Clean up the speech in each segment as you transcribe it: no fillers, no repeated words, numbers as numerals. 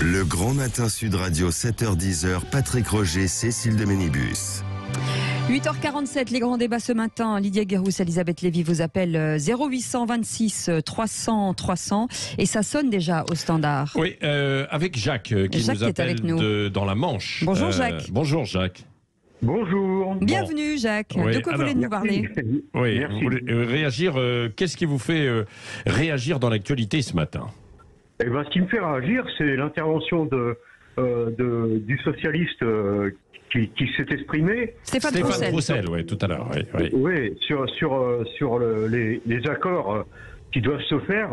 Le Grand Matin Sud Radio, 7h-10h, Patrick Roger, Cécile de Ménibus. 8h47, les grands débats ce matin. Lydia Guérousse, Elisabeth Lévy vous appelle 0826 300 300 et ça sonne déjà au standard. Oui, avec Jacques qui nous appelle dans la Manche. Bonjour Jacques. Bonjour Jacques. Bonjour. Bienvenue Jacques. Oui, de quoi voulez-vous nous parler? Oui, vous voulez réagir. Qu'est-ce qui vous fait réagir dans l'actualité ce matin? Eh ben, ce qui me fait réagir, c'est l'intervention du socialiste qui s'est exprimé. Stéphane Troussel, oui, tout à l'heure. Oui, sur les accords qui doivent se faire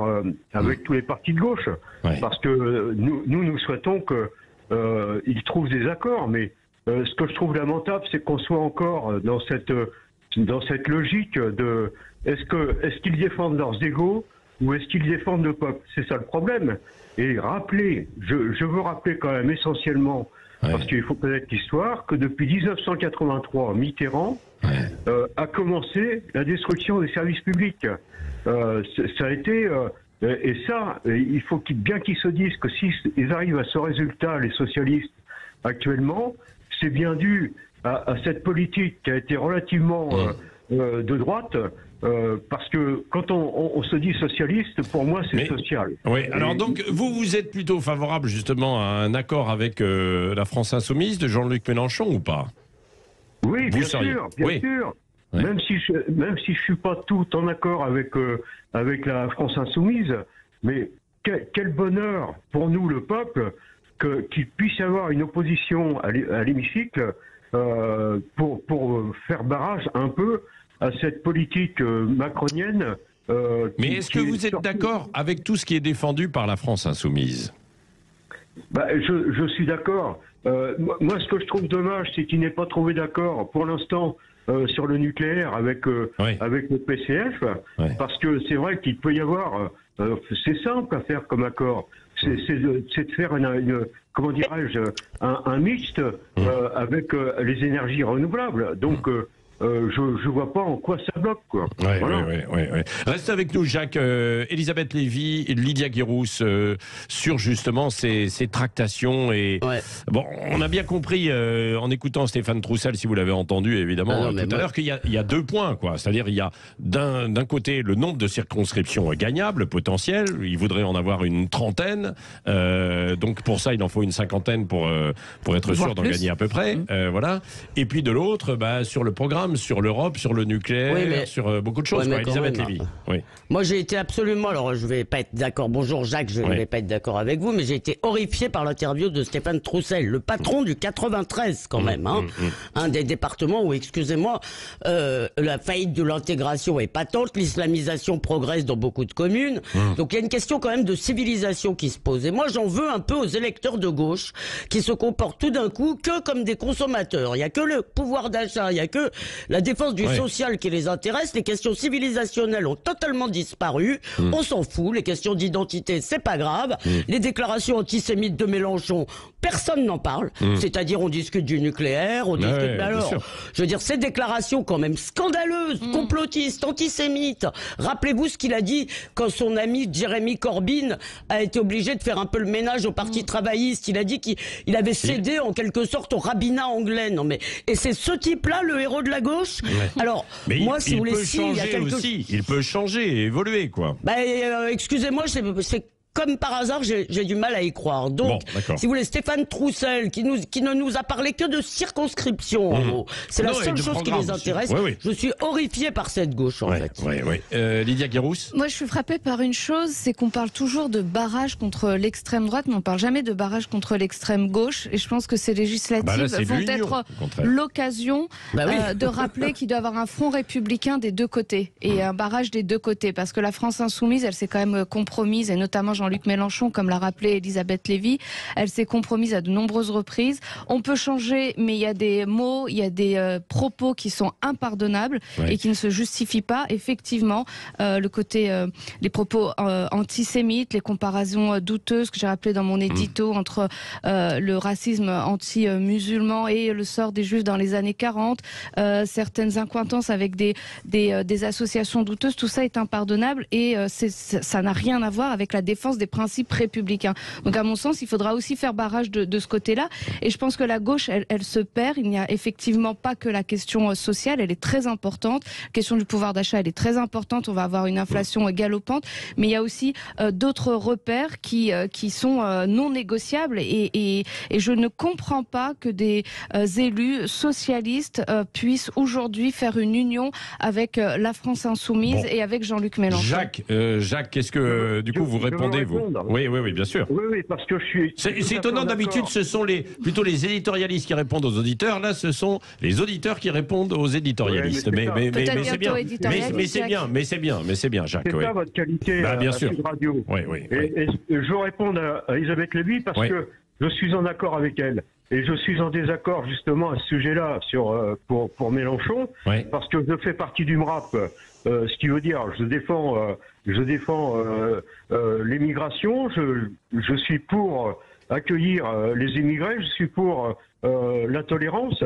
avec tous les partis de gauche. Ouais. Parce que nous souhaitons qu'ils trouvent des accords, mais ce que je trouve lamentable, c'est qu'on soit encore dans cette logique de est-ce qu'ils défendent leurs égaux ou est-ce qu'ils défendent le peuple? C'est ça le problème. Et je veux rappeler quand même essentiellement, parce qu'il faut connaître l'histoire, que depuis 1983, Mitterrand a commencé la destruction des services publics. Ça a été... et ça, il faut bien qu'ils se disent que s'ils arrivent à ce résultat, les socialistes, actuellement, c'est bien dû à cette politique qui a été relativement de droite, parce que quand on se dit socialiste, pour moi c'est social. Oui, alors donc vous êtes plutôt favorable justement à un accord avec la France Insoumise de Jean-Luc Mélenchon ou pas? Oui, bien sûr. Oui. Même si je suis pas tout en accord avec la France Insoumise, mais quel bonheur pour nous le peuple qu'il puisse y avoir une opposition à l'hémicycle pour faire barrage un peu à cette politique macronienne. Mais est-ce que vous êtes d'accord avec tout ce qui est défendu par la France Insoumise? Je suis d'accord. Moi, ce que je trouve dommage, c'est qu'il n'ait pas trouvé d'accord pour l'instant sur le nucléaire avec le PCF, parce que c'est vrai qu'il peut y avoir... c'est simple à faire comme accord. C'est de faire comment dirais-je, un mixte avec les énergies renouvelables. Donc... je vois pas en quoi ça bloque, quoi. Ouais. Reste avec nous, Jacques. Elisabeth Lévy, Lydia Guérousse, sur justement ces tractations. Bon, on a bien compris, en écoutant Stéphane Troussel, si vous l'avez entendu, évidemment, tout à l'heure, qu'il y a deux points, quoi. C'est-à-dire, il y a d'un côté le nombre de circonscriptions gagnables, potentielles. Il voudrait en avoir une trentaine. Donc, pour ça, il en faut une cinquantaine pour être sûr d'en gagner à peu près. Voilà. Et puis, de l'autre, sur le programme, sur l'Europe, sur le nucléaire, sur beaucoup de choses. Elisabeth Lévy. Moi, j'ai été absolument... Alors, je vais pas être d'accord. Bonjour, Jacques, je ne vais pas être d'accord avec vous, mais j'ai été horrifié par l'interview de Stéphane Troussel, le patron du 93, quand même. Un des départements où, excusez-moi, la faillite de l'intégration est patente, l'islamisation progresse dans beaucoup de communes. Donc, il y a une question quand même de civilisation qui se pose. Et moi, j'en veux un peu aux électeurs de gauche qui se comportent tout d'un coup que comme des consommateurs. Il n'y a que le pouvoir d'achat, il n'y a que la défense du social qui les intéresse. Les questions civilisationnelles ont totalement disparu. On s'en fout. Les questions d'identité, c'est pas grave. Les déclarations antisémites de Mélenchon, personne n'en parle. C'est-à-dire, on discute du nucléaire, on discute... Mais alors, je veux dire, ces déclarations quand même scandaleuses, complotistes, antisémites. Rappelez-vous ce qu'il a dit quand son ami Jeremy Corbyn a été obligé de faire un peu le ménage au Parti travailliste. Il a dit qu'il avait cédé en quelque sorte au rabbinat anglais. Non mais, et c'est ce type-là, le héros de la gauche. Alors, mais moi, si vous voulez, il peut changer et évoluer, quoi. Excusez-moi, c'est comme par hasard, j'ai du mal à y croire. Donc, si vous voulez, Stéphane Troussel, qui ne nous a parlé que de circonscription, en gros, c'est la seule chose qui les intéresse. Je suis horrifié par cette gauche, en fait. Lydia Guérousse. Moi, je suis frappée par une chose, c'est qu'on parle toujours de barrage contre l'extrême droite, mais on parle jamais de barrage contre l'extrême gauche. Et je pense que ces législatives vont être l'occasion de rappeler qu'il doit y avoir un front républicain des deux côtés et un barrage des deux côtés. Parce que la France insoumise, elle s'est quand même compromise, et notamment Jean-Luc Mélenchon, comme l'a rappelé Elisabeth Lévy, elle s'est compromise à de nombreuses reprises. On peut changer, mais il y a des mots, il y a des propos qui sont impardonnables et qui ne se justifient pas. Effectivement, le côté, les propos antisémites, les comparaisons douteuses que j'ai rappelées dans mon édito entre le racisme anti-musulman et le sort des Juifs dans les années 40, certaines accointances avec des associations douteuses, tout ça est impardonnable et ça n'a rien à voir avec la défense défense des principes républicains. Donc à mon sens, il faudra aussi faire barrage de ce côté-là. Et je pense que la gauche, elle se perd. Il n'y a effectivement pas que la question sociale, elle est très importante. La question du pouvoir d'achat, elle est très importante. On va avoir une inflation galopante. Mais il y a aussi d'autres repères qui sont non négociables. Et je ne comprends pas que des élus socialistes puissent aujourd'hui faire une union avec la France Insoumise et avec Jean-Luc Mélenchon. Jacques, qu'est-ce que du coup vous répondez, vous ? Oui, bien sûr. Oui, parce que je suis... C'est étonnant, d'habitude ce sont plutôt les éditorialistes qui répondent aux auditeurs, là ce sont les auditeurs qui répondent aux éditorialistes. Mais c'est bien, Jacques. C'est ça votre qualité bien sûr. Sud Radio. Oui. Et je réponds à Elisabeth Lévy parce que je suis en accord avec elle. Et je suis en désaccord justement à ce sujet-là pour Mélenchon, parce que je fais partie du MRAP, ce qui veut dire je défends l'immigration, je suis pour accueillir les immigrés, je suis pour la tolérance,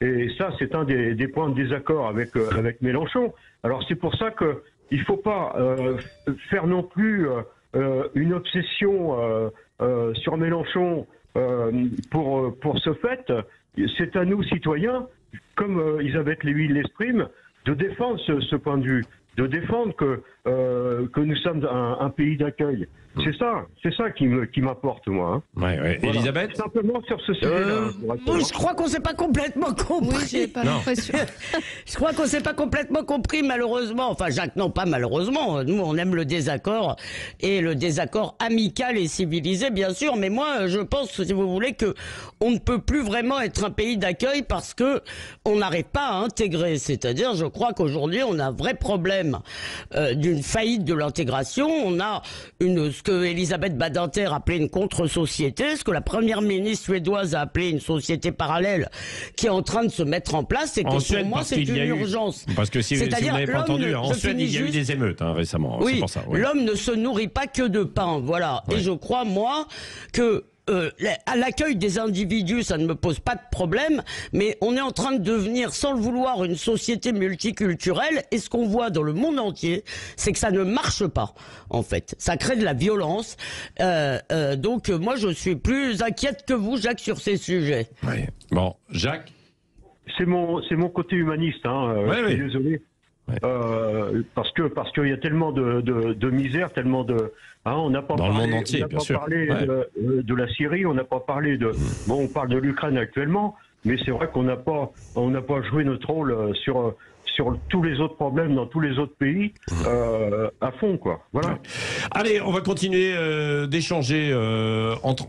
et ça c'est un des points de désaccord avec Mélenchon. Alors c'est pour ça que il faut pas faire non plus une obsession sur Mélenchon. Pour ce fait, c'est à nous, citoyens, comme Elisabeth Lévy l'exprime, de défendre ce point de vue, de défendre que nous sommes un pays d'accueil. C'est ça qui m'apporte, moi. Voilà. Elisabeth ? Simplement sur ce sujet-là. Je crois qu'on ne s'est pas complètement compris. Oui, j'ai pas l'impression. Je crois qu'on ne s'est pas complètement compris, malheureusement. Enfin, Jacques, non, pas malheureusement. Nous, on aime le désaccord, et le désaccord amical et civilisé, bien sûr. Mais moi, je pense, si vous voulez, que on ne peut plus vraiment être un pays d'accueil parce que on n'arrive pas à intégrer. C'est-à-dire, je crois qu'aujourd'hui, on a un vrai problème d'une faillite de l'intégration. On a ce que Elisabeth Badinter appelait une contre-société, ce que la première ministre suédoise a appelé une société parallèle qui est en train de se mettre en place, et que Suède, pour moi c'est une urgence. Parce que si vous n'avez pas entendu, en Suède il y a eu des émeutes récemment. Oui, c'est pour ça. L'homme ne se nourrit pas que de pain, voilà. Et je crois, moi, que à l'accueil des individus, ça ne me pose pas de problème, mais on est en train de devenir, sans le vouloir, une société multiculturelle, et ce qu'on voit dans le monde entier, c'est que ça ne marche pas, en fait. Ça crée de la violence, donc moi je suis plus inquiète que vous, Jacques, sur ces sujets. Oui. Bon, Jacques ? C'est mon côté humaniste, je suis désolé. Parce qu'il y a tellement de misère, tellement de... on n'a pas dans parlé, le monde entier, bien sûr. Parlé de la Syrie, on n'a pas parlé de... Bon, on parle de l'Ukraine actuellement, mais c'est vrai qu'on n'a pas joué notre rôle sur tous les autres problèmes dans tous les autres pays à fond, quoi. Voilà. Allez, on va continuer d'échanger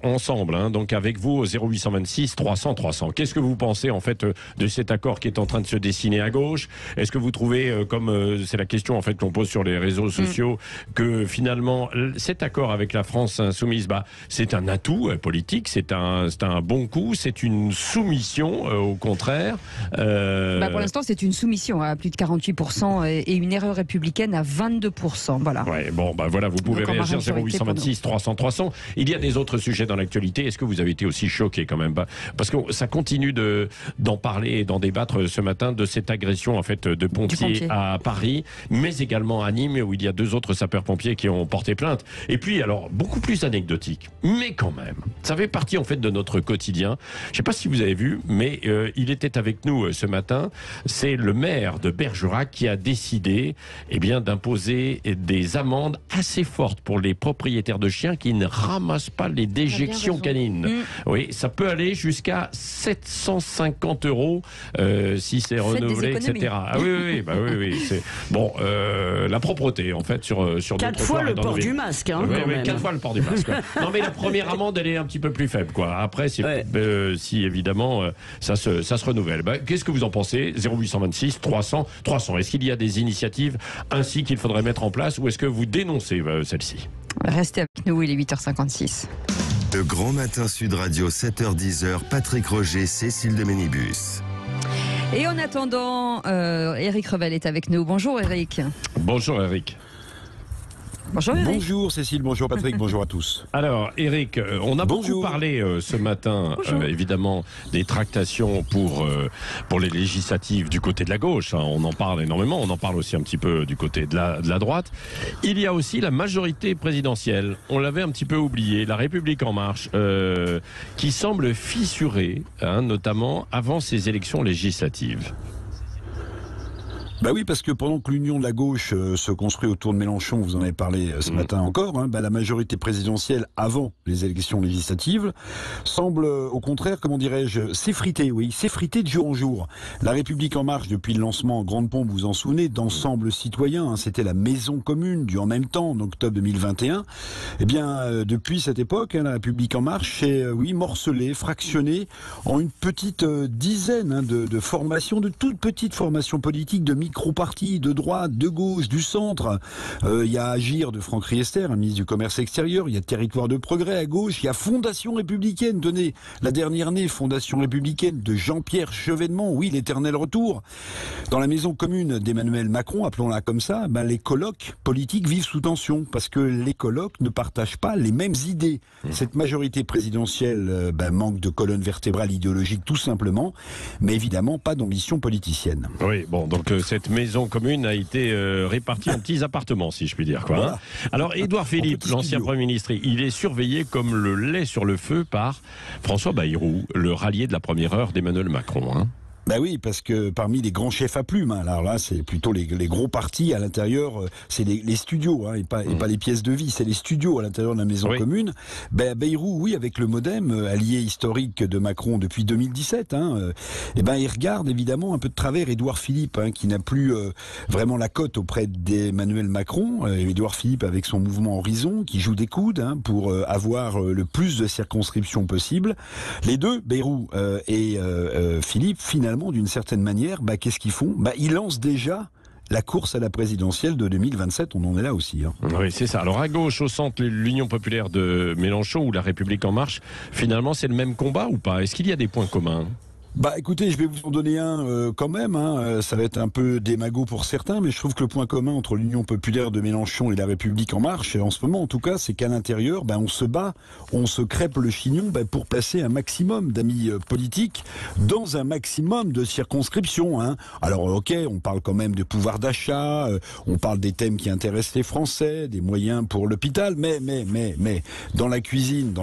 ensemble, donc avec vous au 0826 300 300. Qu'est-ce que vous pensez en fait de cet accord qui est en train de se dessiner à gauche ? Est-ce que vous trouvez, comme c'est la question en fait qu'on pose sur les réseaux sociaux, que finalement cet accord avec la France insoumise, c'est un atout politique, c'est un bon coup, c'est une soumission au contraire. Pour l'instant, c'est une soumission à plus de 48% et une erreur républicaine à 22%. Voilà. Ouais, voilà, vous pouvez réagir 0826 300 300. Il y a des autres sujets dans l'actualité. Est-ce que vous avez été aussi choqué quand même ? Parce que ça continue d'en parler et d'en débattre ce matin de cette agression en fait de pompiers à Paris, mais également à Nîmes où il y a 2 autres sapeurs-pompiers qui ont porté plainte. Et puis alors beaucoup plus anecdotique, mais quand même, ça fait partie en fait de notre quotidien. Je ne sais pas si vous avez vu, mais il était avec nous ce matin. C'est le maire de Bergerac qui a décidé d'imposer des amendes assez fortes pour les propriétaires de chiens qui ne ramassent pas les déjections canines. Oui, ça peut aller jusqu'à 750 € si c'est renouvelé, etc. Ah oui. C'est bon, la propreté en fait sur 4 fois le port du masque. 4 fois le port du masque. Non mais la première amende elle est un petit peu plus faible quoi. Après si évidemment ça se renouvelle. Qu'est-ce que vous en pensez ? 0826 300 300. Est-ce qu'il y a des initiatives ainsi qu'il faudrait mettre en place ou est-ce que vous dénoncez celle-ci ? Restez avec nous, il est 8h56. Le Grand Matin Sud Radio, 7h-10h, Patrick Roger, Cécile de Ménibus. Et en attendant, Éric Revel est avec nous. Bonjour Éric. Bonjour Éric. Bonjour Eric. Bonjour Cécile, bonjour Patrick, bonjour à tous. Alors Eric, on a beaucoup parlé ce matin, évidemment, des tractations pour les législatives du côté de la gauche. Hein, on en parle énormément, on en parle aussi un petit peu du côté de la droite. Il y a aussi la majorité présidentielle. On l'avait un petit peu oublié, la République en marche, qui semble fissurée, hein, notamment avant ces élections législatives. Bah oui, parce que pendant que l'union de la gauche se construit autour de Mélenchon, vous en avez parlé ce matin encore, hein, la majorité présidentielle avant les élections législatives semble au contraire, comment dirais-je, s'effriter, s'effriter de jour en jour. La République en marche, depuis le lancement en grande pompe, vous vous en souvenez, d'Ensemble Citoyen, hein, c'était la maison commune du en même temps en octobre 2021. Eh bien, depuis cette époque, hein, la République en marche est, morcelée, fractionnée en une petite dizaine de formations, de toutes petites formations politiques, de micro-partis de droite, de gauche, du centre. Il y a Agir de Franck Riester, un ministre du Commerce extérieur. Il y a Territoire de Progrès à gauche. Il y a Fondation Républicaine, tenez, la dernière née, Fondation Républicaine de Jean-Pierre Chevènement. Oui, l'éternel retour. Dans la maison commune d'Emmanuel Macron, appelons-la comme ça, les colloques politiques vivent sous tension parce que les colloques ne partagent pas les mêmes idées. Cette majorité présidentielle manque de colonne vertébrale idéologique tout simplement, mais évidemment pas d'ambition politicienne. Oui, bon, donc cette maison commune a été répartie en petits appartements, si je puis dire. Voilà. Hein. Alors, Édouard Philippe, l'ancien Premier ministre, il est surveillé comme le lait sur le feu par François Bayrou, le rallié de la première heure d'Emmanuel Macron. Hein. Ben oui, parce que parmi les grands chefs à plumes, hein, alors là c'est plutôt les gros partis à l'intérieur, c'est les studios, hein, et pas les pièces de vie, c'est les studios à l'intérieur de la maison commune. Bayrou, oui, avec le MoDem, allié historique de Macron depuis 2017, il regarde évidemment un peu de travers Édouard Philippe, hein, qui n'a plus vraiment la cote auprès d'Emmanuel Macron. Édouard Philippe avec son mouvement Horizon, qui joue des coudes pour avoir le plus de circonscriptions possible. Les deux, Bayrou et Philippe, finalement, d'une certaine manière, qu'est-ce qu'ils font ? Ils lancent déjà la course à la présidentielle de 2027, on en est là aussi. Hein. Oui, c'est ça. Alors à gauche, au centre, l'Union populaire de Mélenchon ou la République en marche, finalement c'est le même combat ou pas ? Est-ce qu'il y a des points communs ? Écoutez, je vais vous en donner un quand même. Hein. Ça va être un peu démago pour certains, mais je trouve que le point commun entre l'Union populaire de Mélenchon et la République en marche, en ce moment en tout cas, c'est qu'à l'intérieur, on se bat, on se crêpe le chignon pour placer un maximum d'amis politiques dans un maximum de circonscriptions. Hein. Alors ok, on parle quand même de pouvoir d'achat, on parle des thèmes qui intéressent les Français, des moyens pour l'hôpital, mais dans la cuisine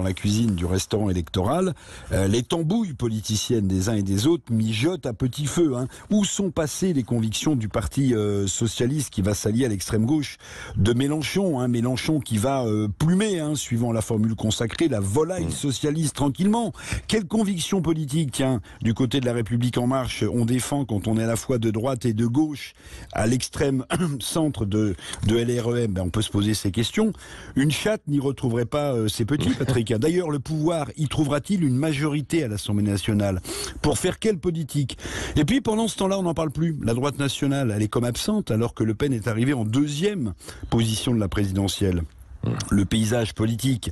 du restaurant électoral, les tambouilles politiciennes des uns et des autres mijotent à petit feu. Hein. Où sont passées les convictions du parti socialiste qui va s'allier à l'extrême gauche de Mélenchon, hein, Mélenchon qui va plumer, suivant la formule consacrée, la volaille socialiste tranquillement. Quelle conviction politique, tiens, du côté de la République en marche, on défend quand on est à la fois de droite et de gauche, à l'extrême centre de LREM, on peut se poser ces questions. Une chatte n'y retrouverait pas ses petits, Patrick. D'ailleurs, le pouvoir, y trouvera-t-il une majorité à l'Assemblée nationale ? Pour faire quelle politique ? Et puis pendant ce temps-là, on n'en parle plus. La droite nationale, elle est comme absente alors que Le Pen est arrivé en deuxième position de la présidentielle. Le paysage politique,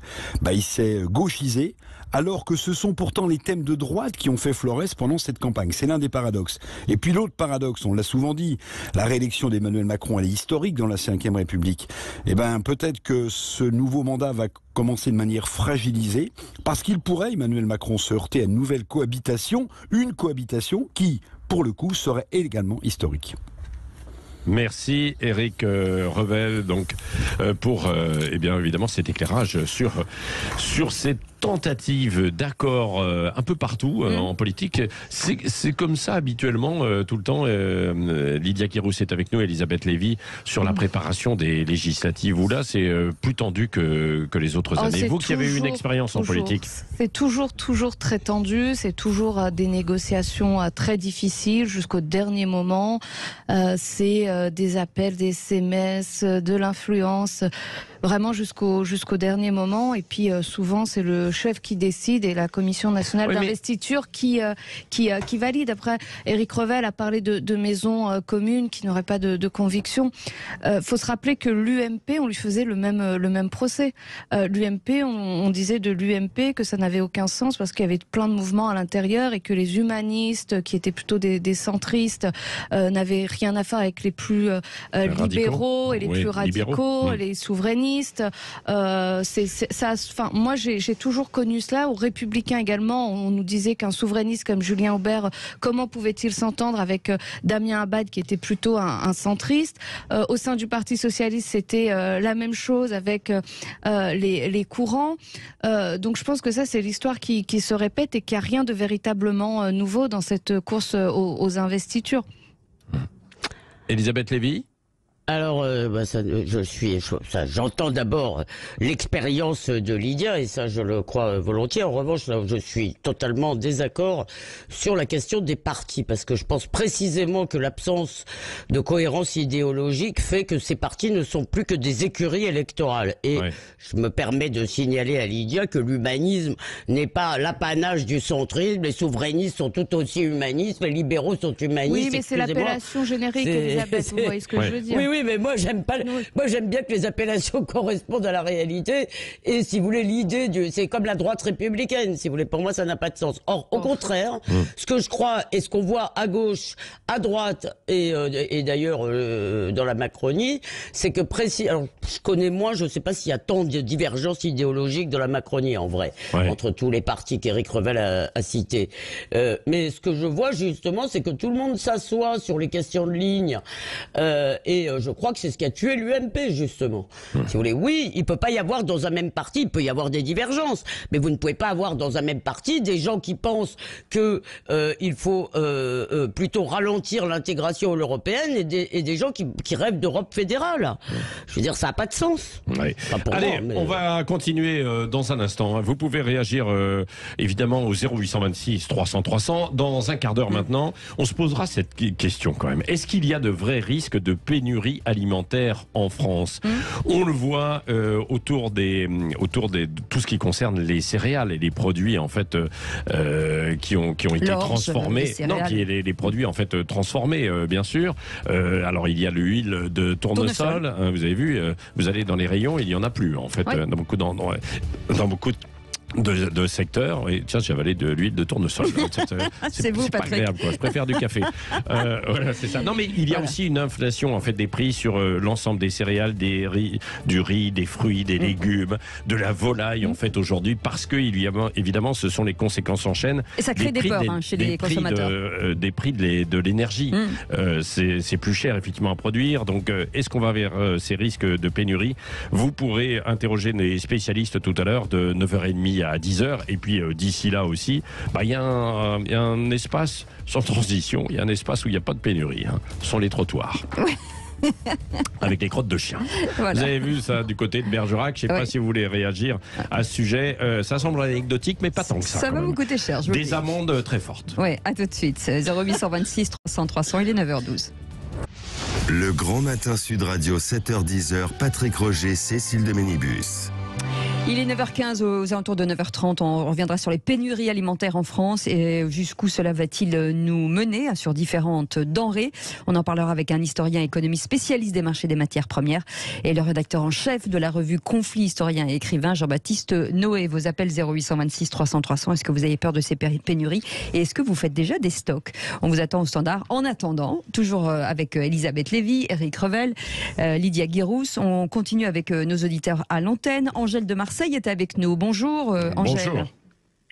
il s'est gauchisé, alors que ce sont pourtant les thèmes de droite qui ont fait florès pendant cette campagne. C'est l'un des paradoxes. Et puis l'autre paradoxe, on l'a souvent dit, la réélection d'Emmanuel Macron, elle est historique dans la Ve République. Peut-être que ce nouveau mandat va commencer de manière fragilisée, parce qu'il pourrait, Emmanuel Macron, se heurter à une nouvelle cohabitation, une cohabitation qui, pour le coup, serait également historique. Merci Éric Revel pour évidemment cet éclairage sur cette tentative d'accord un peu partout en politique. C'est comme ça habituellement tout le temps. Lydia Guérousse est avec nous, Elisabeth Lévy, sur la préparation des législatives, où là c'est plus tendu que les autres années. Vous qui avez eu une expérience en politique. C'est toujours très tendu, c'est toujours des négociations très difficiles jusqu'au dernier moment. C'est des appels, des SMS, de l'influence. vraiment jusqu'au dernier moment. Et puis souvent, c'est le chef qui décide et la Commission nationale d'investiture qui valide. Après, Éric Revel a parlé de maisons communes qui n'auraient pas de conviction. Faut se rappeler que l'UMP, on lui faisait le même procès. L'UMP, on disait de l'UMP que ça n'avait aucun sens parce qu'il y avait plein de mouvements à l'intérieur et que les humanistes, qui étaient plutôt des centristes, n'avaient rien à faire avec les plus libéraux et les plus radicaux, les souverainistes. Moi, j'ai toujours connu cela. Aux Républicains également, on nous disait qu'un souverainiste comme Julien Aubert, comment pouvait-il s'entendre avec Damien Abad, qui était plutôt un centriste. Au sein du Parti socialiste, c'était la même chose avec les courants. Donc je pense que ça, c'est l'histoire qui se répète et qu'il n'y a rien de véritablement nouveau dans cette course aux investitures. Elisabeth Lévy ? Alors, j'entends d'abord l'expérience de Lydia, et ça, je le crois volontiers. En revanche, là où je suis totalement en désaccord sur la question des partis, parce que je pense précisément que l'absence de cohérence idéologique fait que ces partis ne sont plus que des écuries électorales. Et je me permets de signaler à Lydia que l'humanisme n'est pas l'apanage du centrisme. Les souverainistes sont tout aussi humanistes, les libéraux sont humanistes. Oui, mais c'est l'appellation générique, Elisabeth, vous voyez ce que je veux dire. Oui, mais moi j'aime pas. Moi j'aime bien que les appellations correspondent à la réalité. Et si vous voulez, l'idée c'est comme la droite républicaine. Si vous voulez, pour moi ça n'a pas de sens. Or, au contraire, ce que je crois et ce qu'on voit à gauche, à droite et d'ailleurs dans la Macronie, c'est que alors je connais moins, je sais pas s'il y a tant de divergences idéologiques dans la Macronie en vrai entre tous les partis qu'Éric Revel a cités. Mais ce que je vois justement, c'est que tout le monde s'assoit sur les questions de ligne et je crois que c'est ce qui a tué l'UMP, justement. Si vous voulez, oui, il peut pas y avoir dans un même parti, il peut y avoir des divergences, mais vous ne pouvez pas avoir dans un même parti des gens qui pensent que il faut plutôt ralentir l'intégration européenne et des gens qui rêvent d'Europe fédérale. Je veux dire, ça n'a pas de sens. Allez, on va continuer dans un instant. Vous pouvez réagir évidemment au 0826 300 300. Dans un quart d'heure maintenant, on se posera cette question quand même. Est-ce qu'il y a de vrais risques de pénurie alimentaire en France? On le voit autour de tout ce qui concerne les céréales et les produits en fait qui ont été transformés. Les produits en fait transformés bien sûr. Alors il y a l'huile de tournesol. Vous avez vu, vous allez dans les rayons, il y en a plus en fait dans beaucoup de secteurs. Et tiens, j'ai avalé de l'huile de tournesol. C'est vous, pas Patrick. agréable, quoi. Je préfère du café. Voilà, c'est ça. Non, mais il y a aussi une inflation en fait des prix sur l'ensemble des céréales, du riz, des fruits, des légumes, de la volaille en fait aujourd'hui, parce que évidemment, ce sont les conséquences en chaîne. Et ça crée des peurs chez les consommateurs. Des prix de l'énergie. C'est plus cher effectivement à produire. Donc, est-ce qu'on va vers ces risques de pénurie? Vous pourrez interroger les spécialistes tout à l'heure de 9h30 à 10h, et puis d'ici là aussi, il y a un espace sans transition, il y a un espace où il n'y a pas de pénurie, ce sont les trottoirs. Avec les crottes de chiens. Voilà. Vous avez vu ça du côté de Bergerac, je ne sais pas si vous voulez réagir à ce sujet. Ça semble anecdotique, mais pas tant que ça. Ça va vous coûter cher, je vous Des amendes très fortes. Oui, à tout de suite. 0826 300 300, il est 9h12. Le Grand Matin Sud Radio, 7h-10h, Patrick Roger, Cécile de Ménibus. Il est 9h15, aux alentours de 9h30, on reviendra sur les pénuries alimentaires en France et jusqu'où cela va-t-il nous mener sur différentes denrées. On en parlera avec un historien économiste spécialiste des marchés des matières premières et le rédacteur en chef de la revue Conflit, historien et écrivain Jean-Baptiste Noé. Vos appels 0826 300 300, est-ce que vous avez peur de ces pénuries et est-ce que vous faites déjà des stocks? On vous attend au standard. En attendant, toujours avec Elisabeth Lévy, Éric Revel, Lydia Guérousse, on continue avec nos auditeurs à l'antenne. Angèle de Marseille est avec nous. Bonjour Angèle. Bonjour.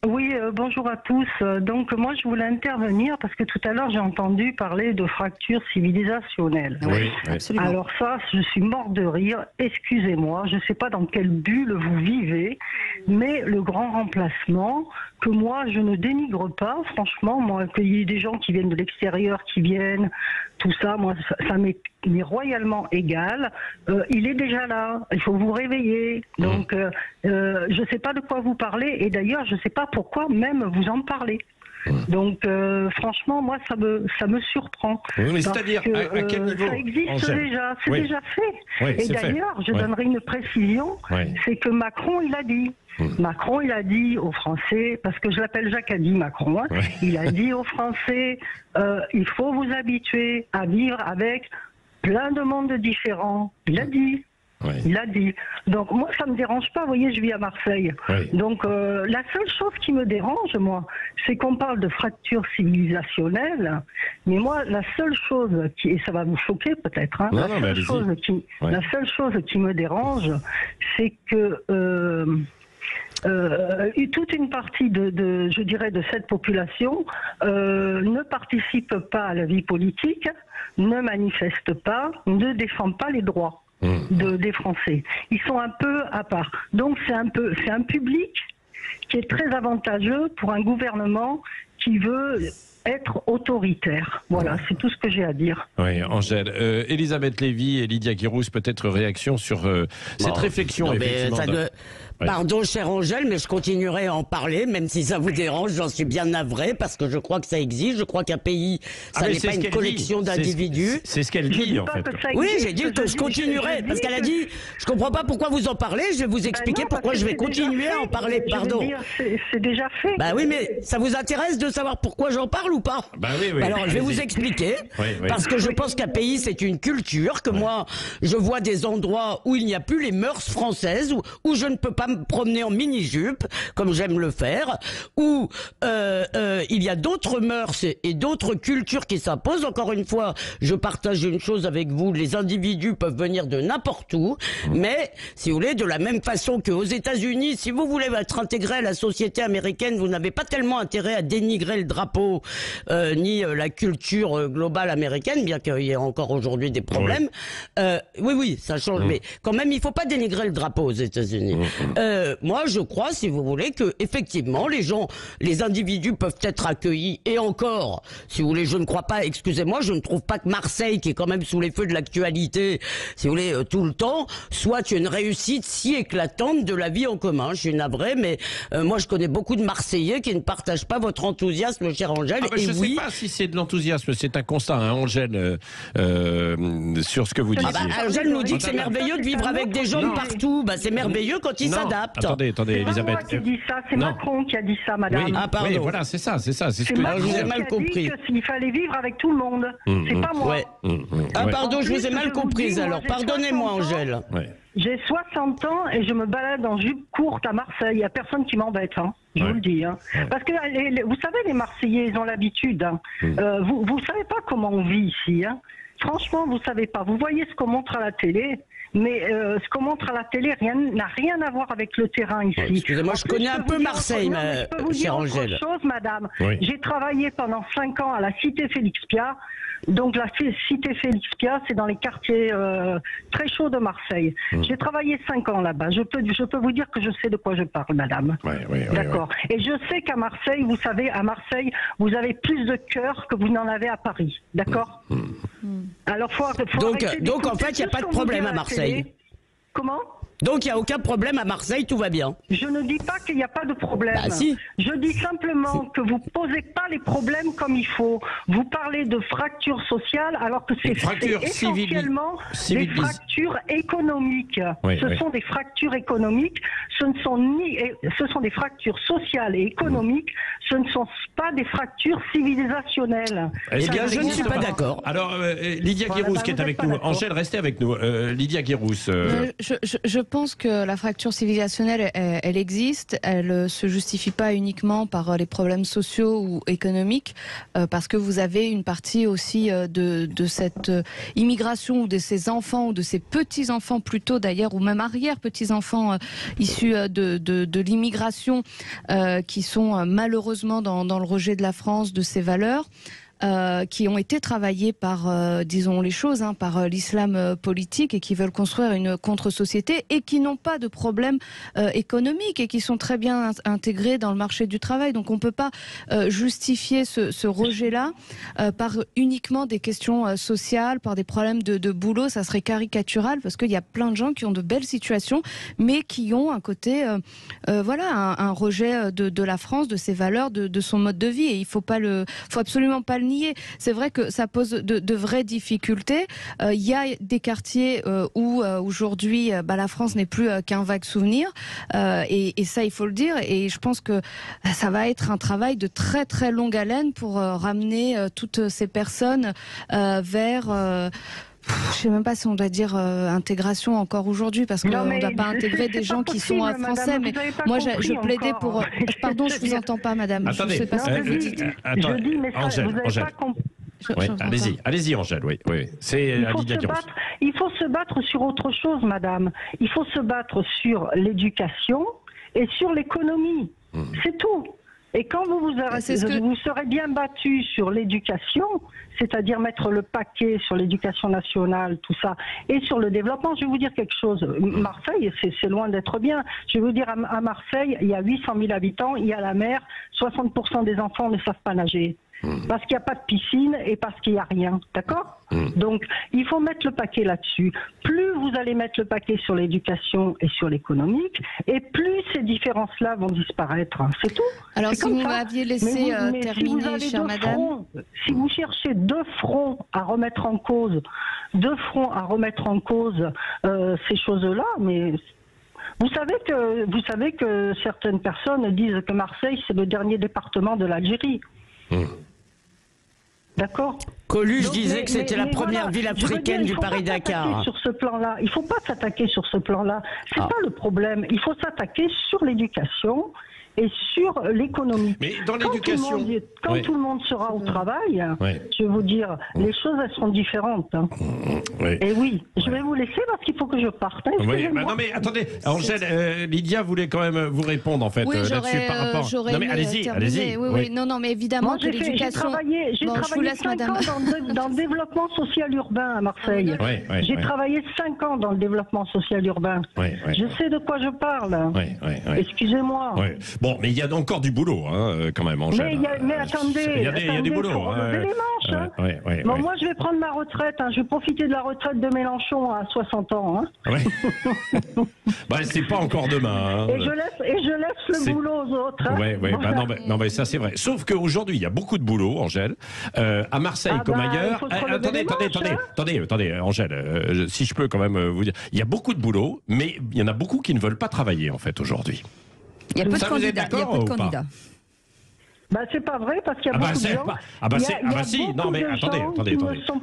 Oui, bonjour à tous. Donc moi je voulais intervenir parce que tout à l'heure j'ai entendu parler de fracture civilisationnelle. Oui, absolument. Alors ça, je suis mort de rire. Excusez-moi, je ne sais pas dans quelle bulle vous vivez, mais le grand remplacement, que moi je ne dénigre pas, franchement, moi qu'il y ait des gens qui viennent de l'extérieur, qui viennent, tout ça, moi ça m'est royalement égal, il est déjà là. Il faut vous réveiller. Donc, je ne sais pas de quoi vous parlez, et d'ailleurs, je ne sais pas pourquoi même vous en parlez. Donc, franchement, moi, ça me surprend. Oui, mais c'est-à-dire, à quel niveau? Ça existe déjà, c'est déjà fait. Oui, et d'ailleurs, je donnerai une précision, c'est que Macron, il a dit. Macron, il a dit aux Français, parce que je l'appelle Jacques-Adi Macron, hein, il a dit aux Français, il faut vous habituer à vivre avec plein de mondes différents. Il a dit. Il a dit. Donc moi, ça me dérange pas. Vous voyez, je vis à Marseille. Donc la seule chose qui me dérange, moi, c'est qu'on parle de fracture civilisationnelle. Mais moi, la seule chose et ça va vous choquer peut-être, hein, la seule chose qui me dérange, c'est que toute une partie je dirais, de cette population ne participe pas à la vie politique, ne manifeste pas, ne défend pas les droits des Français. Ils sont un peu à part. Donc c'est un public qui est très avantageux pour un gouvernement qui veut être autoritaire. Voilà, c'est tout ce que j'ai à dire. Oui, Angèle. Elisabeth Lévy et Lydia Guirousse, peut-être réaction sur cette réflexion. Pardon, chère Angèle, mais je continuerai à en parler, même si ça vous dérange, j'en suis bien navré, parce que je crois que ça existe. Je crois qu'un pays, ça n'est pas une collection d'individus. C'est ce qu'elle dit, en fait. Oui, j'ai dit que je continuerai, parce qu'elle a dit, je comprends pas pourquoi vous en parlez, je vais vous expliquer pourquoi je vais continuer à en parler, pardon. C'est déjà fait. Bah oui, mais ça vous intéresse de savoir pourquoi j'en parle ou pas? Bah oui. Alors, je vais vous expliquer, parce que je pense qu'un pays, c'est une culture, que moi, je vois des endroits où il n'y a plus les mœurs françaises, où je ne peux pas me promener en mini-jupe, comme j'aime le faire, où il y a d'autres mœurs et d'autres cultures qui s'imposent. Encore une fois, je partage une chose avec vous, les individus peuvent venir de n'importe où, mais, si vous voulez, de la même façon qu'aux États-Unis, si vous voulez être intégré à la société américaine, vous n'avez pas tellement intérêt à dénigrer le drapeau, ni la culture globale américaine, bien qu'il y ait encore aujourd'hui des problèmes. Oui, ça change, mais quand même, il ne faut pas dénigrer le drapeau aux États-Unis. Moi, je crois, si vous voulez, que effectivement, les individus peuvent être accueillis. Et encore, si vous voulez, je ne crois pas, excusez-moi, je ne trouve pas que Marseille, qui est quand même sous les feux de l'actualité, si vous voulez, tout le temps, soit une réussite si éclatante de la vie en commun. Je suis navré, mais moi, je connais beaucoup de Marseillais qui ne partagent pas votre enthousiasme, chère Angèle. Je ne sais pas si c'est de l'enthousiasme, c'est un constat, hein, Angèle, sur ce que vous disiez. Angèle nous dit que c'est merveilleux de vivre avec des gens de partout. C'est merveilleux quand ils s'adaptent. Attendez, Elisabeth. C'est pas moi qui ai dit ça, c'est Macron qui a dit ça, madame. Oui. Pardon. Oui, voilà, c'est ça. C'est ce que Macron je qui mal compris. a dit qu'il fallait vivre avec tout le monde. C'est pas moi. Pardon, je vous ai mal comprise alors. Pardonnez-moi, Angèle. J'ai 60 ans et je me balade en jupe courte à Marseille. Il n'y a personne qui m'embête, hein. Je vous le dis. Hein. Parce que, vous savez, les Marseillais, ils ont l'habitude. Hein. Vous savez pas comment on vit ici. Hein. Franchement, vous savez pas. Vous voyez ce qu'on montre à la télé. Mais ce qu'on montre à la télé n'a rien à voir avec le terrain ici. Excusez-moi, je connais un peu Marseille, chère Angèle. Chose, madame. J'ai travaillé pendant 5 ans à la cité Félix-Piat. Donc la cité Félix-Piat, c'est dans les quartiers très chauds de Marseille. J'ai travaillé 5 ans là-bas. Je peux vous dire que je sais de quoi je parle, madame. D'accord. Et je sais qu'à Marseille, vous savez, à Marseille, vous avez plus de cœur que vous n'en avez à Paris. D'accord. Alors donc en fait, il n'y a pas de problème à Marseille. Comment ? Donc il n'y a aucun problème à Marseille, tout va bien. Je ne dis pas qu'il n'y a pas de problème. Bah, si. Je dis simplement que vous ne posez pas les problèmes comme il faut. Vous parlez de fractures sociales alors que c'est essentiellement des fractures économiques. Ce sont des fractures économiques. Ce sont des fractures sociales et économiques. Ce ne sont pas des fractures civilisationnelles. Eh bien, je ne suis pas d'accord. Alors, Lydia Guirousse qui est avec nous. Angèle, restez avec nous. Lydia Guirousse. Je pense que la fracture civilisationnelle, elle existe. Elle ne se justifie pas uniquement par les problèmes sociaux ou économiques, parce que vous avez une partie aussi de cette immigration, ou de ces enfants, ou de ces petits-enfants plutôt d'ailleurs, ou même arrière-petits-enfants issus de l'immigration, qui sont malheureusement dans le rejet de la France, de ses valeurs. qui ont été travaillés par, disons les choses, par l'islam politique et qui veulent construire une contre-société et qui n'ont pas de problème économique et qui sont très bien intégrés dans le marché du travail. Donc on ne peut pas justifier ce rejet-là par uniquement des questions sociales, par des problèmes de boulot. Ça serait caricatural parce qu'il y a plein de gens qui ont de belles situations mais qui ont un côté, un rejet de la France, de ses valeurs, de son mode de vie. Et il faut absolument pas le nier. C'est vrai que ça pose de vraies difficultés. Il y a des quartiers où aujourd'hui la France n'est plus qu'un vague souvenir. Et ça, il faut le dire. Et je pense que ça va être un travail de très très longue haleine pour ramener toutes ces personnes vers... je ne sais même pas si on doit dire intégration encore aujourd'hui, parce qu'on ne doit pas intégrer des gens qui sont français. Mais moi, je plaidais pour... Pardon, je ne vous entends pas, madame. Attendez, je sais pas ce que vous dites. Je dis, mais ça, Angèle, vous n'avez pas compris. Oui, allez-y, Angèle. Oui. C'est Lydia Guéroux. Il faut se battre sur autre chose, madame. Il faut se battre sur l'éducation et sur l'économie. C'est tout. Et quand vous serez bien battu sur l'éducation, c'est-à-dire mettre le paquet sur l'éducation nationale, tout ça, et sur le développement, je vais vous dire quelque chose. Marseille, c'est loin d'être bien. Je vais vous dire, à Marseille, il y a 800 000 habitants, il y a la mer, 60% des enfants ne savent pas nager. Parce qu'il n'y a pas de piscine et parce qu'il n'y a rien, d'accord ? Donc, il faut mettre le paquet là-dessus. Plus vous allez mettre le paquet sur l'éducation et sur l'économique, et plus ces différences-là vont disparaître. C'est tout. Alors, si vous m'aviez laissé terminer, chère madame... Si vous cherchez deux fronts à remettre en cause, ces choses-là, mais... Vous savez que certaines personnes disent que Marseille, c'est le dernier département de l'Algérie. D'accord. Coluche disait que c'était la première ville africaine du Paris-Dakar. Sur ce plan-là, il ne faut pas s'attaquer sur ce plan-là. C'est pas le problème. Il faut s'attaquer sur l'éducation et sur l'économie. Mais dans l'éducation... Quand tout le monde sera au travail, je vais vous dire, les choses, elles seront différentes. Et oui, je vais vous laisser parce qu'il faut que je parte. Non mais attendez, Angèle, Lydia voulait quand même vous répondre en fait là-dessus par rapport... Non mais allez-y. Oui. Non mais évidemment que l'éducation... J'ai travaillé 5 ans dans le développement social urbain à Marseille. J'ai travaillé 5 ans dans le développement social urbain. Je sais de quoi je parle. Excusez-moi. Bon, mais il y a encore du boulot, quand même, Angèle. Mais attendez, il y a du boulot. Bon, moi, je vais prendre ma retraite. Je vais profiter de la retraite de Mélenchon à 60 ans. C'est pas encore demain. Et je laisse le boulot aux autres. Non, mais ça, c'est vrai. Sauf qu'aujourd'hui, il y a beaucoup de boulot, Angèle. À Marseille comme ailleurs. Attendez, Angèle, si je peux quand même vous dire. Il y a beaucoup de boulot, mais il y en a beaucoup qui ne veulent pas travailler, en fait, aujourd'hui. Il y a peu de candidats. C'est pas vrai parce qu'il y a beaucoup de gens.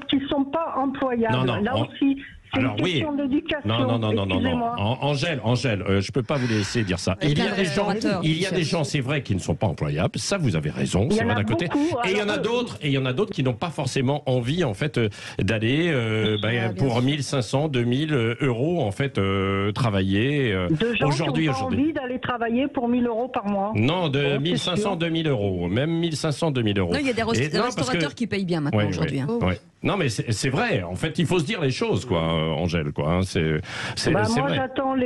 Qui ne sont pas employables. Là aussi. C'est une question d'éducation. Non. Angèle, je peux pas vous laisser dire ça. Il y a des gens, c'est vrai, qui ne sont pas employables. Ça, vous avez raison, c'est vrai d'un côté. Et il y en a d'autres qui n'ont pas forcément envie, en fait, d'aller pour 1500, 2000 euros, en fait, travailler. De gens qui n'ont pas envie d'aller travailler pour 1000 euros par mois. Non, de 1500, 2000 euros. Même 1500, 2000 euros. Non, il y a des restaurateurs qui payent bien maintenant, aujourd'hui. Non, mais c'est vrai. En fait, il faut se dire les choses, quoi, Angèle, quoi. Moi, j'attends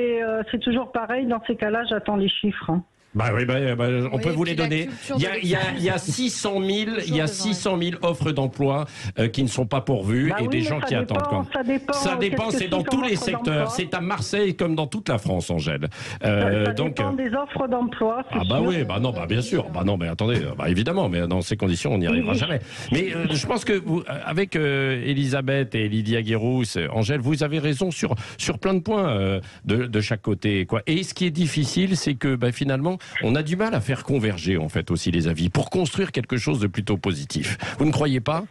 c'est toujours pareil. Dans ces cas-là, j'attends les chiffres. On peut vous les donner. Il y a 600 000 offres d'emploi qui ne sont pas pourvues et des gens qui attendent. Ça dépend. C'est dans tous les secteurs. C'est à Marseille comme dans toute la France, Angèle. Ça dépend des offres d'emploi. Bien sûr. Mais attendez, évidemment. Mais dans ces conditions, on n'y arrivera jamais. Mais je pense que vous, avec Elisabeth et Lydia Guéroux, Angèle, vous avez raison sur plein de points de chaque côté, quoi. Et ce qui est difficile, c'est que finalement, on a du mal à faire converger en fait aussi les avis pour construire quelque chose de plutôt positif. Vous ne croyez pas ?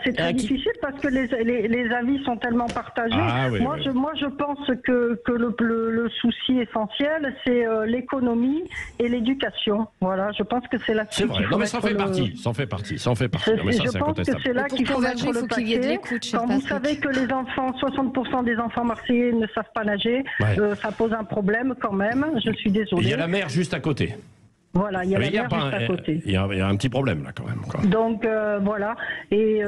C'est très difficile parce que les avis sont tellement partagés. Moi, je pense que le souci essentiel, c'est l'économie et l'éducation. Voilà, je pense que c'est là-dessus. C'est vrai. Non, mais ça en fait partie. Ça en fait partie. Je pense que c'est là qu'il faut mettre le paquet. Quand vous savez que les enfants, 60% des enfants marseillais ne savent pas nager, ça pose un problème quand même. Je suis désolée. Il y a la mer juste à côté. Voilà, il y a la mer juste à côté. Il y a un petit problème là quand même. Quoi. Donc voilà, et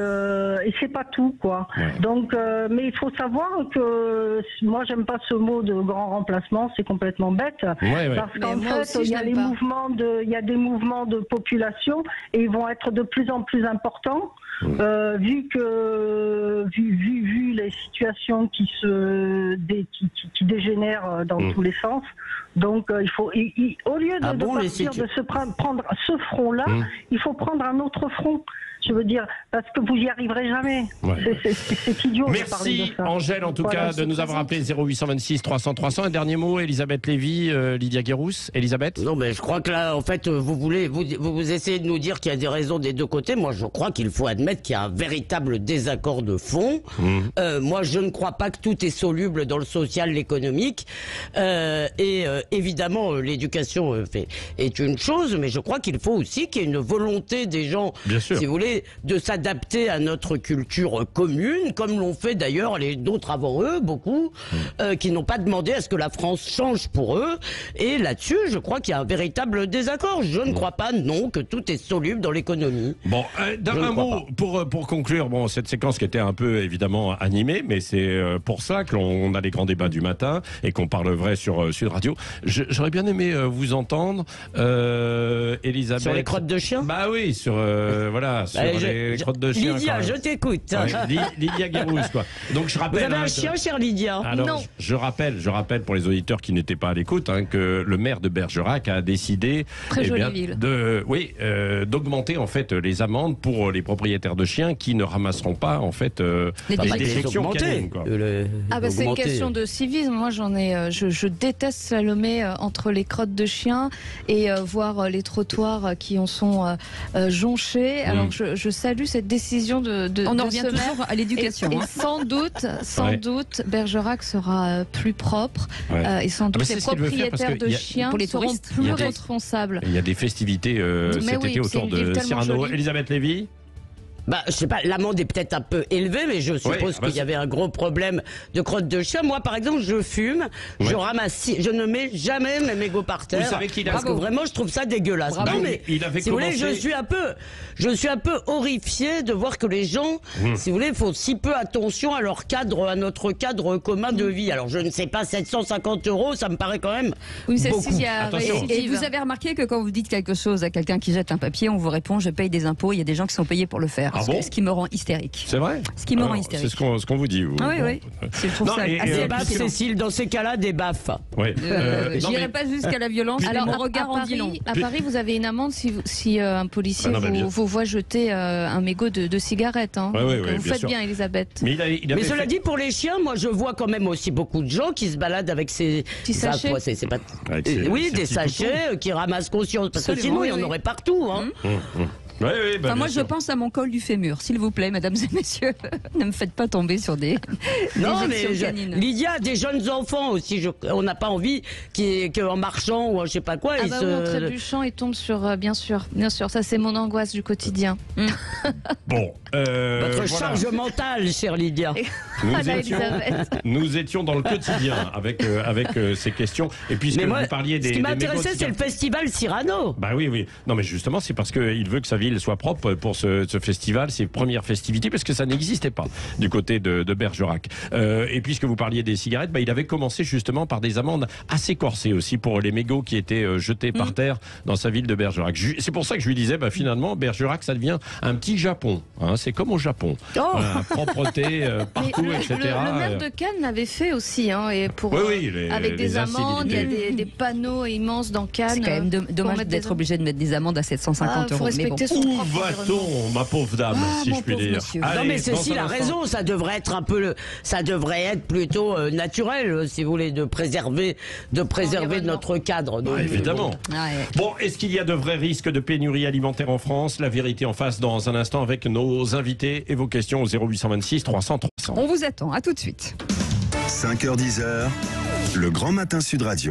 c'est pas tout quoi. Ouais. Donc, mais il faut savoir que moi j'aime pas ce mot de grand remplacement, c'est complètement bête. Ouais. Parce qu'en fait, il y a des mouvements de population et ils vont être de plus en plus importants. Vu les situations qui dégénèrent dans tous les sens, donc il faut au lieu de se prendre ce front-là, il faut prendre un autre front. Je veux dire, parce que vous n'y arriverez jamais. Ouais. C'est idiot de parler de ça. Merci Angèle, en tout cas, de nous avoir appelé 0826 300 300. Un dernier mot, Elisabeth Lévy, Lydia Guérousse. Elisabeth ? Non, mais je crois que là, en fait, vous essayez de nous dire qu'il y a des raisons des deux côtés. Moi, je crois qu'il faut admettre qu'il y a un véritable désaccord de fond. Moi, je ne crois pas que tout est soluble dans le social, l'économique. Évidemment, l'éducation est une chose, mais je crois qu'il faut aussi qu'il y ait une volonté des gens, si vous voulez, de s'adapter à notre culture commune, comme l'ont fait d'ailleurs d'autres avant eux, beaucoup, qui n'ont pas demandé à ce que la France change pour eux. Et là-dessus, je crois qu'il y a un véritable désaccord. Je ne crois pas, non, que tout est soluble dans l'économie. Bon, un mot pour conclure, bon, cette séquence qui était un peu évidemment animée, mais c'est pour ça qu'on a les grands débats du matin et qu'on parle vrai sur Sud Radio. J'aurais bien aimé vous entendre, Elisabeth. Sur les crottes de chien ? Bah oui, voilà. Les crottes de chien. Lydia, je t'écoute. Ouais, Lydia Guérousse, quoi. Donc je rappelle. Vous avez un chien, chère Lydia ? Alors, non. Je rappelle pour les auditeurs qui n'étaient pas à l'écoute, que le maire de Bergerac a décidé d'augmenter en fait les amendes pour les propriétaires de chiens qui ne ramasseront pas en fait les défections canines. C'est une question de civisme. Moi, je déteste slalomer entre les crottes de chiens et voir les trottoirs qui en sont jonchés. Alors je salue cette décision de on en revient toujours à l'éducation. Et sans doute, Bergerac sera plus propre et sans doute les propriétaires de chiens seront plus responsables. Il y a des festivités cet été autour de Cyrano. Elisabeth Lévy. Je sais pas, l'amende est peut-être un peu élevée, mais je suppose qu'il y avait un gros problème de crotte de chien. Moi, par exemple, je fume, je ramasse, je ne mets jamais mes mégots par terre. Vous savez parce que vraiment, je trouve ça dégueulasse. Non, mais si vous voulez, je suis un peu horrifié de voir que les gens, si vous voulez, font si peu attention à notre cadre commun de vie. Alors, je ne sais pas, 750 €, ça me paraît quand même beaucoup. Et vous avez remarqué que quand vous dites quelque chose à quelqu'un qui jette un papier, on vous répond, je paye des impôts, il y a des gens qui sont payés pour le faire. Ce qui me rend hystérique. C'est vrai. Ce qui me rend hystérique. C'est ce qu'on vous dit. Vous. Oui. Je trouve ça assez baffes, Cécile, dans ces cas-là, des baffes. J'irai pas jusqu'à la violence. Alors, mon regard en dit long. À Paris, vous avez une amende si un policier vous voit jeter un mégot de cigarette. Vous faites bien, Elisabeth. Mais cela dit, pour les chiens, moi, je vois quand même aussi beaucoup de gens qui se baladent avec ces petits sachets. Des sachets qui ramassent conscience. Parce que sinon, il y en aurait partout. Moi, je pense à mon col du fémur. S'il vous plaît, mesdames et messieurs, ne me faites pas tomber sur des canines. Lydia, des jeunes enfants aussi. On n'a pas envie qu'en marchant ou je sais pas quoi. En trébuchant, ils tombent sur. Bien sûr. Ça, c'est mon angoisse du quotidien. Bon. Votre charge mentale, chère Lydia. Nous étions dans le quotidien avec ces questions. Et puisque vous parliez des. Ce qui m'a intéressé, c'est le festival Cyrano. Bah oui. Non, mais justement, c'est parce qu'il veut que sa ville soit propre pour ce festival, ses premières festivités, parce que ça n'existait pas du côté de Bergerac. Et puisque vous parliez des cigarettes, il avait commencé justement par des amendes assez corsées aussi pour les mégots qui étaient jetés par terre dans sa ville de Bergerac. C'est pour ça que je lui disais, finalement, Bergerac, ça devient un petit Japon. C'est comme au Japon. Propreté partout, etc. Le maire de Cannes l'avait fait aussi, avec des amendes, il y a des panneaux immenses dans Cannes. C'est quand même dommage d'être obligé de mettre des amendes à 750 €. Mais bon. Où va-t-on, ma pauvre dame, si je puis dire. Non, mais Cécile a raison, ça devrait être plutôt naturel, si vous voulez, de préserver notre cadre. Évidemment. Bon, est-ce qu'il y a de vrais risques de pénurie alimentaire en France? La vérité en face dans un instant avec nos invités et vos questions au 0826 300 300. On vous attend, à tout de suite. 5h-10h, le Grand Matin Sud Radio.